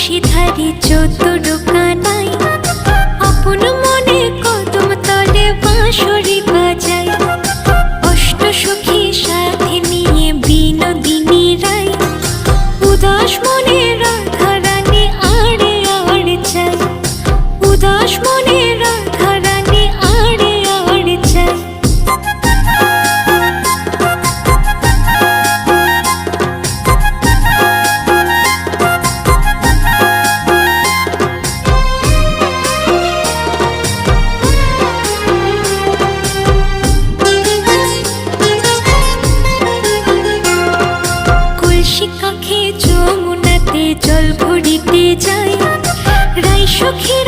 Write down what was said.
ধারে চতুর কানাই আপন মনে কদম তলে বাঁশরি বাজায় অষ্ট সখী সাথে নিয়ে বিনোদিনী রায় উদাস মনে রাধা রানী আড়ে আড়ে চায় উদাস মনে রাধা রানী আড়ে আড়ে চায় কাখে যমুনাতে জল ভরিতে যায় রাই সখীর